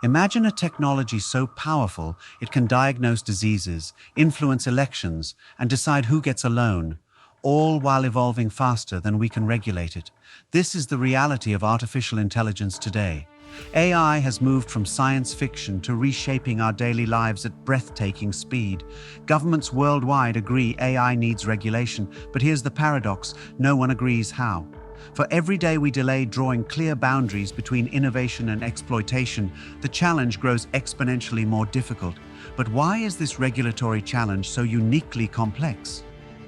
Imagine a technology so powerful it can diagnose diseases, influence elections, and decide who gets a loan, all while evolving faster than we can regulate it. This is the reality of artificial intelligence today. AI has moved from science fiction to reshaping our daily lives at breathtaking speed. Governments worldwide agree AI needs regulation, but here's the paradox: no one agrees how. For every day we delay drawing clear boundaries between innovation and exploitation, the challenge grows exponentially more difficult. But why is this regulatory challenge so uniquely complex?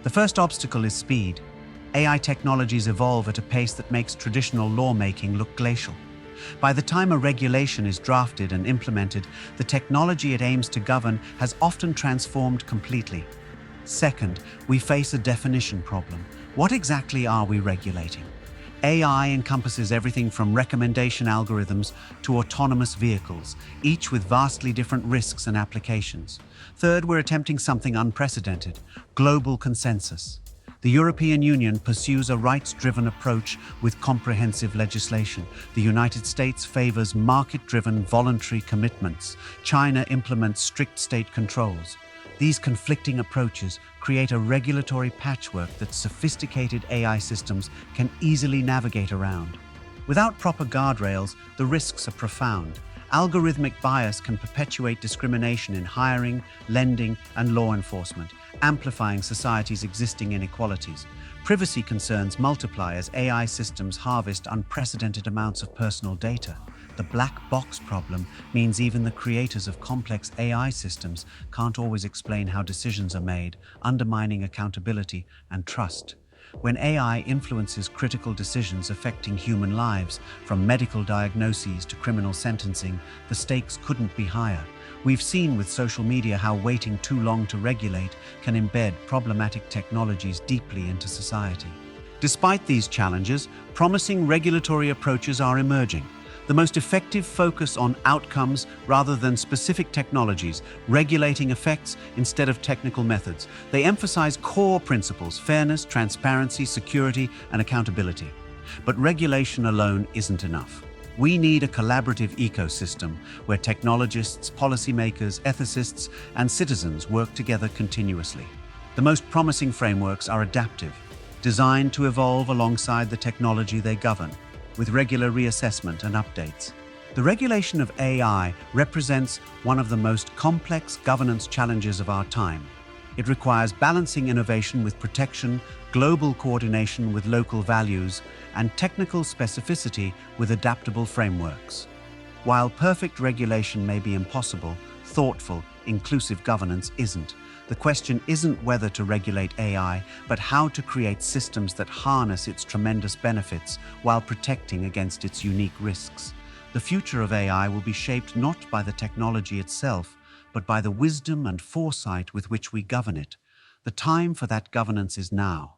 The first obstacle is speed. AI technologies evolve at a pace that makes traditional lawmaking look glacial. By the time a regulation is drafted and implemented, the technology it aims to govern has often transformed completely. Second, we face a definition problem. What exactly are we regulating? AI encompasses everything from recommendation algorithms to autonomous vehicles, each with vastly different risks and applications. Third, we're attempting something unprecedented: global consensus. The European Union pursues a rights-driven approach with comprehensive legislation. The United States favors market-driven voluntary commitments. China implements strict state controls. These conflicting approaches create a regulatory patchwork that sophisticated AI systems can easily navigate around. Without proper guardrails, the risks are profound. Algorithmic bias can perpetuate discrimination in hiring, lending, and law enforcement, amplifying society's existing inequalities. Privacy concerns multiply as AI systems harvest unprecedented amounts of personal data. The black box problem means even the creators of complex AI systems can't always explain how decisions are made, undermining accountability and trust. When AI influences critical decisions affecting human lives, from medical diagnoses to criminal sentencing, the stakes couldn't be higher. We've seen with social media how waiting too long to regulate can embed problematic technologies deeply into society. Despite these challenges, promising regulatory approaches are emerging. The most effective focus on outcomes rather than specific technologies, regulating effects instead of technical methods. They emphasize core principles: fairness, transparency, security, and accountability. But regulation alone isn't enough. We need a collaborative ecosystem where technologists, policymakers, ethicists, and citizens work together continuously. The most promising frameworks are adaptive, designed to evolve alongside the technology they govern, with regular reassessment and updates. The regulation of AI represents one of the most complex governance challenges of our time. It requires balancing innovation with protection, global coordination with local values, and technical specificity with adaptable frameworks. While perfect regulation may be impossible, thoughtful, inclusive governance isn't. The question isn't whether to regulate AI, but how to create systems that harness its tremendous benefits while protecting against its unique risks. The future of AI will be shaped not by the technology itself, but by the wisdom and foresight with which we govern it. The time for that governance is now.